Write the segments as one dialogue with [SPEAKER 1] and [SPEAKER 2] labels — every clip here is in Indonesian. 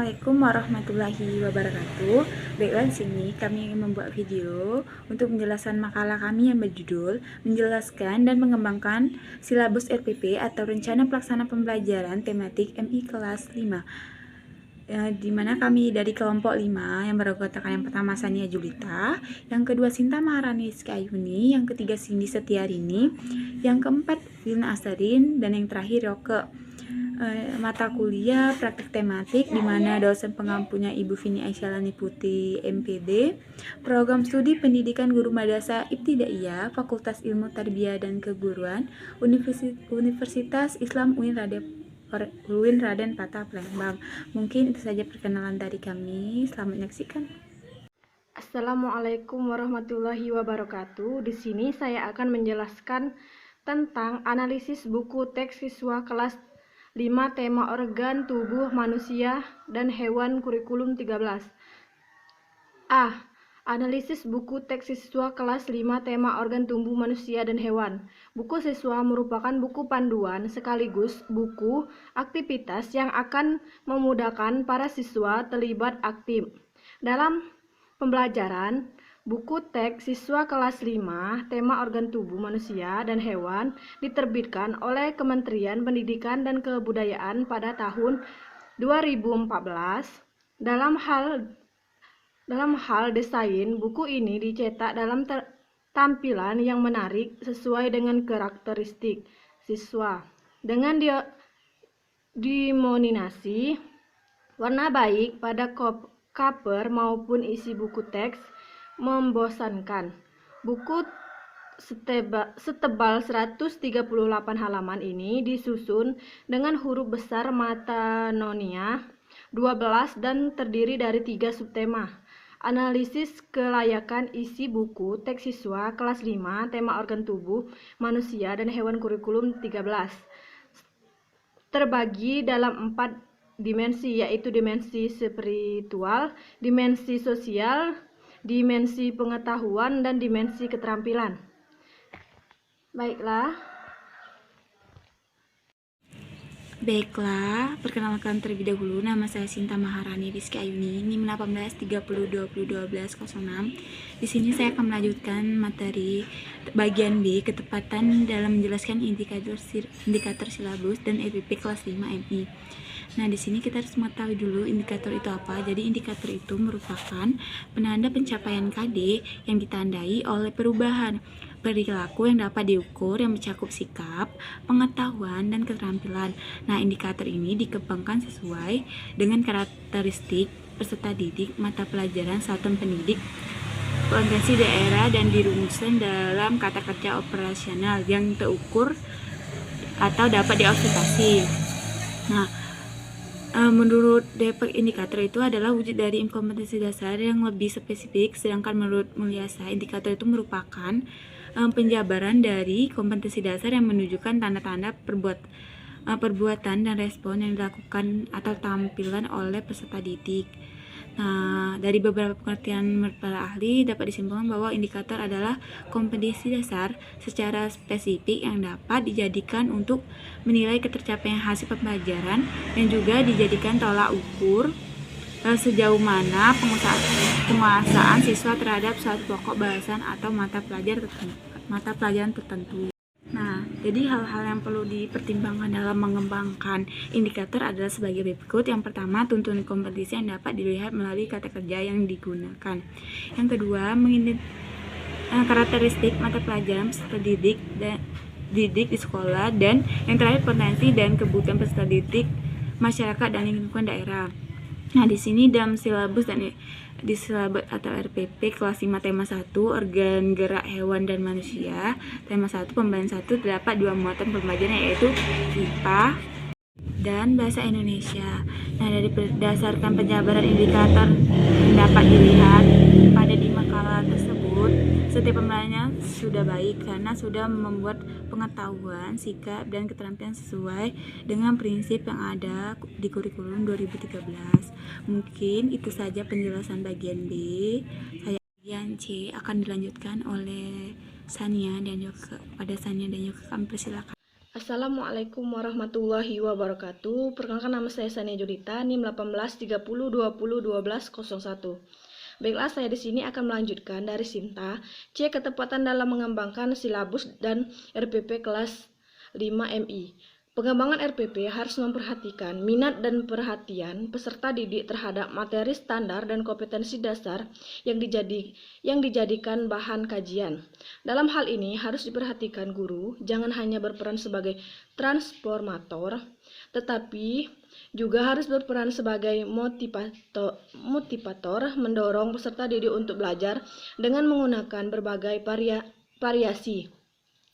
[SPEAKER 1] Assalamualaikum warahmatullahi wabarakatuh. Baiklah, di sini kami ingin membuat video untuk menjelaskan makalah kami yang berjudul menjelaskan dan mengembangkan silabus RPP atau rencana pelaksana pembelajaran tematik MI kelas 5. Di mana kami dari kelompok 5 yang beranggotakan yang pertama Sania Julita, yang kedua Sinta Maharani Rizky Ayuni, yang ketiga Cindy Setiarini, yang keempat Lina Asarin, dan yang terakhir Roke. Mata kuliah praktik tematik di mana dosen pengampunya Ibu Vini Aisyalani Putri MPD, program studi pendidikan guru madrasah Ibtidaiyah Fakultas Ilmu Tarbiyah dan Keguruan Universitas Islam UIN Raden Patah Palembang. Mungkin itu saja perkenalan dari kami. Selamat menyaksikan.
[SPEAKER 2] Assalamualaikum warahmatullahi wabarakatuh. Di sini saya akan menjelaskan tentang analisis buku teks siswa kelas 5 tema organ tubuh manusia dan hewan kurikulum 13. A. Analisis buku teks siswa kelas 5 tema organ tubuh manusia dan hewan. Buku siswa merupakan buku panduan sekaligus buku aktivitas yang akan memudahkan para siswa terlibat aktif dalam pembelajaran. Buku teks siswa kelas 5 tema organ tubuh manusia dan hewan diterbitkan oleh Kementerian Pendidikan dan Kebudayaan pada tahun 2014. Dalam hal desain, buku ini dicetak dalam tampilan yang menarik sesuai dengan karakteristik siswa. Dengan dimoninasi warna baik pada cover maupun isi buku teks membosankan. Buku setebal 138 halaman ini disusun dengan huruf besar Matanonia 12 dan terdiri dari 3 subtema. Analisis kelayakan isi buku teks siswa kelas 5 tema organ tubuh manusia dan hewan kurikulum 13 terbagi dalam 4 dimensi, yaitu dimensi spiritual, dimensi sosial, dimensi pengetahuan, dan dimensi keterampilan.
[SPEAKER 1] Baiklah, perkenalkan terlebih dahulu, nama saya Sinta Maharani Rizky Ayuni, NIM 1830201206. Di sini saya akan melanjutkan materi bagian B, ketepatan dalam menjelaskan indikator silabus dan RPP kelas 5 MI. Nah, di sini kita harus mengetahui dulu indikator itu apa. Jadi indikator itu merupakan penanda pencapaian KD yang ditandai oleh perubahan perilaku yang dapat diukur yang mencakup sikap, pengetahuan, dan keterampilan. Nah, indikator ini dikembangkan sesuai dengan karakteristik peserta didik, mata pelajaran, satuan pendidik, potensi daerah, dan dirumuskan dalam kata kerja operasional yang terukur atau dapat diobservasi. Nah, menurut Depek, indikator itu adalah wujud dari kompetensi dasar yang lebih spesifik, sedangkan menurut Mulyasa, indikator itu merupakan penjabaran dari kompetensi dasar yang menunjukkan tanda-tanda perbuatan dan respon yang dilakukan atau tampilan oleh peserta didik. Nah, dari beberapa pengertian para ahli dapat disimpulkan bahwa indikator adalah kompetensi dasar secara spesifik yang dapat dijadikan untuk menilai ketercapaian hasil pembelajaran dan juga dijadikan tolak ukur sejauh mana penguasaan siswa terhadap suatu pokok bahasan atau mata pelajaran tertentu. Nah, jadi hal-hal yang perlu dipertimbangkan dalam mengembangkan indikator adalah sebagai berikut. Yang pertama, tuntunan kompetensi yang dapat dilihat melalui kata kerja yang digunakan. Yang kedua, karakteristik mata pelajaran peserta didik di sekolah, dan yang terakhir potensi dan kebutuhan peserta didik, masyarakat, dan lingkungan daerah. Nah, di sini dalam silabus dan di silabus atau RPP kelas 5 tema 1 organ gerak hewan dan manusia, tema 1 pembelajaran 1 terdapat 2 muatan pembelajaran, yaitu IPA dan bahasa Indonesia. Nah, dari berdasarkan penjabaran indikator yang dapat dilihat pada di makalah tersebut, setiap pembelajarannya sudah baik karena sudah membuat pengetahuan, sikap, dan keterampilan sesuai dengan prinsip yang ada di kurikulum 2013. Mungkin itu saja penjelasan bagian B. Bagian C akan dilanjutkan oleh Sania dan juga kami persilakan.
[SPEAKER 2] Assalamualaikum warahmatullahi wabarakatuh. Perkenalkan, nama saya Sania Judita, NIM 1830201201. Baiklah, saya di sini akan melanjutkan dari Sinta C. Ketepatan dalam mengembangkan silabus dan RPP kelas 5 MI. Pengembangan RPP harus memperhatikan minat dan perhatian peserta didik terhadap materi standar dan kompetensi dasar yang dijadikan bahan kajian. Dalam hal ini harus diperhatikan guru jangan hanya berperan sebagai transformator, tetapi juga harus berperan sebagai motivator mendorong peserta didik untuk belajar dengan menggunakan berbagai variasi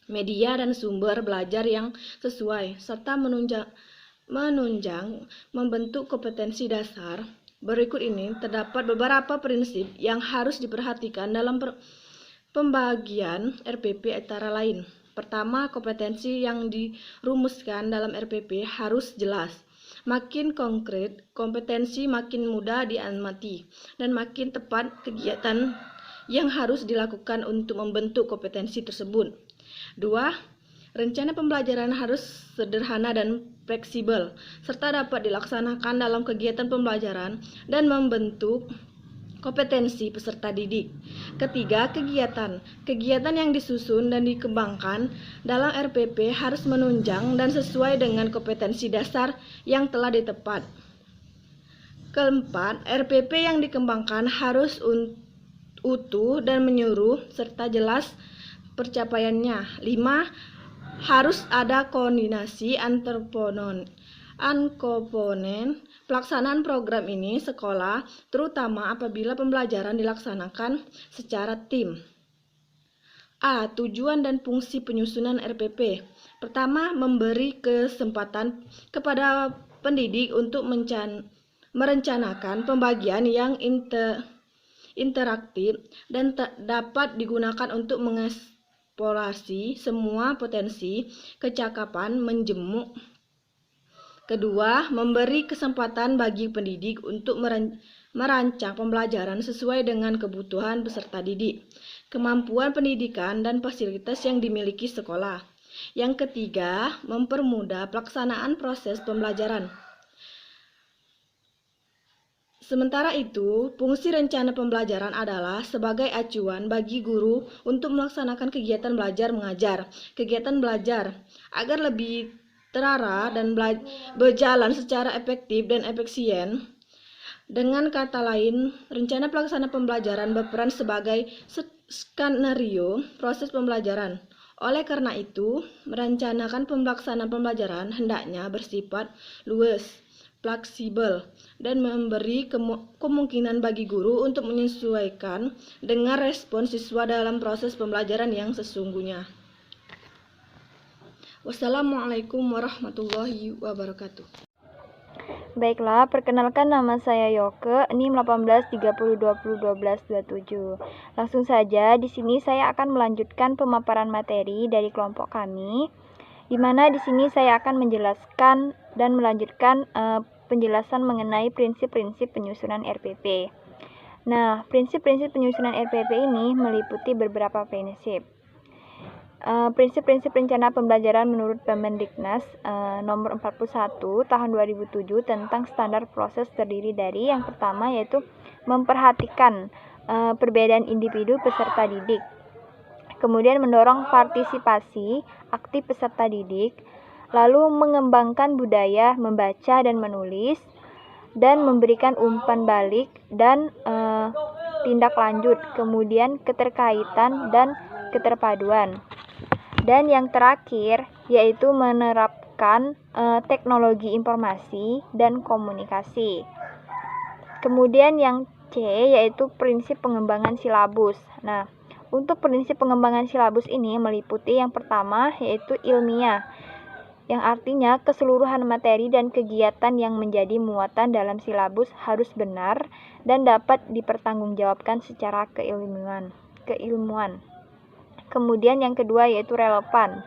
[SPEAKER 2] media dan sumber belajar yang sesuai, serta menunjang membentuk kompetensi dasar. Berikut ini terdapat beberapa prinsip yang harus diperhatikan dalam pembagian RPP antara lain. Pertama, kompetensi yang dirumuskan dalam RPP harus jelas. Makin konkret, kompetensi makin mudah diamati, dan makin tepat kegiatan yang harus dilakukan untuk membentuk kompetensi tersebut. 2. Rencana pembelajaran harus sederhana dan fleksibel, serta dapat dilaksanakan dalam kegiatan pembelajaran dan membentuk kompetensi peserta didik. Ketiga, kegiatan yang disusun dan dikembangkan dalam RPP harus menunjang dan sesuai dengan kompetensi dasar yang telah ditepat. Keempat, RPP yang dikembangkan harus utuh dan menyeluruh serta jelas pencapaiannya. 5. Harus ada koordinasi antar komponen pelaksanaan program ini sekolah, terutama apabila pembelajaran dilaksanakan secara tim. A. Tujuan dan fungsi penyusunan RPP. Pertama, memberi kesempatan kepada pendidik untuk merencanakan pembagian yang interaktif dan dapat digunakan untuk mengeksplorasi semua potensi kecakapan menjemuk. Kedua, memberi kesempatan bagi pendidik untuk merancang pembelajaran sesuai dengan kebutuhan peserta didik, kemampuan pendidikan dan fasilitas yang dimiliki sekolah. Yang ketiga, mempermudah pelaksanaan proses pembelajaran. Sementara itu, fungsi rencana pembelajaran adalah sebagai acuan bagi guru untuk melaksanakan kegiatan belajar mengajar, kegiatan belajar agar lebih terarah dan berjalan secara efektif dan efisien. Dengan kata lain, rencana pelaksana pembelajaran berperan sebagai skenario proses pembelajaran. Oleh karena itu, merencanakan pelaksanaan pembelajaran hendaknya bersifat luas, fleksibel, dan memberi kemungkinan bagi guru untuk menyesuaikan dengan respon siswa dalam proses pembelajaran yang sesungguhnya. Wassalamualaikum warahmatullahi wabarakatuh.
[SPEAKER 3] Baiklah, perkenalkan nama saya Yoke, NIM 1830201227. Langsung saja, di sini saya akan melanjutkan pemaparan materi dari kelompok kami, di mana di sini saya akan menjelaskan dan melanjutkan penjelasan mengenai prinsip-prinsip penyusunan RPP. Nah, prinsip-prinsip penyusunan RPP ini meliputi beberapa prinsip. Prinsip-prinsip rencana pembelajaran menurut Permendiknas nomor 41 tahun 2007 tentang standar proses terdiri dari yang pertama yaitu memperhatikan perbedaan individu peserta didik, kemudian mendorong partisipasi aktif peserta didik, lalu mengembangkan budaya membaca dan menulis, dan memberikan umpan balik dan tindak lanjut, kemudian keterkaitan dan keterpaduan. Dan yang terakhir yaitu menerapkan teknologi informasi dan komunikasi. Kemudian yang C yaitu prinsip pengembangan silabus. Nah, untuk prinsip pengembangan silabus ini meliputi yang pertama yaitu ilmiah, yang artinya keseluruhan materi dan kegiatan yang menjadi muatan dalam silabus harus benar dan dapat dipertanggungjawabkan secara keilmuan. Kemudian yang kedua yaitu relevan.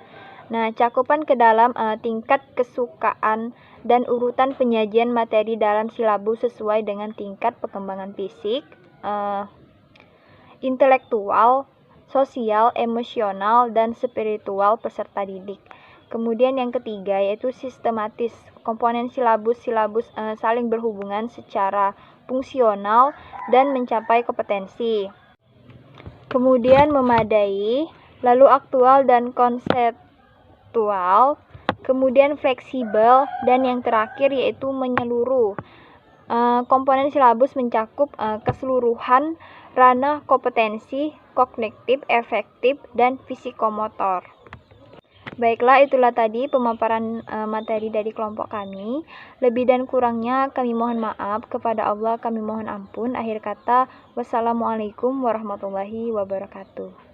[SPEAKER 3] Nah, cakupan ke dalam tingkat kesukaan dan urutan penyajian materi dalam silabus sesuai dengan tingkat perkembangan fisik, intelektual, sosial, emosional, dan spiritual peserta didik. Kemudian yang ketiga yaitu sistematis. Komponen silabus saling berhubungan secara fungsional dan mencapai kompetensi. Kemudian memadai, lalu aktual dan konseptual, kemudian fleksibel, dan yang terakhir yaitu menyeluruh. Komponen silabus mencakup keseluruhan ranah kompetensi kognitif, efektif, dan fisikomotor. Baiklah, itulah tadi pemaparan materi dari kelompok kami. Lebih dan kurangnya kami mohon maaf, kepada Allah kami mohon ampun. Akhir kata, wassalamualaikum warahmatullahi wabarakatuh.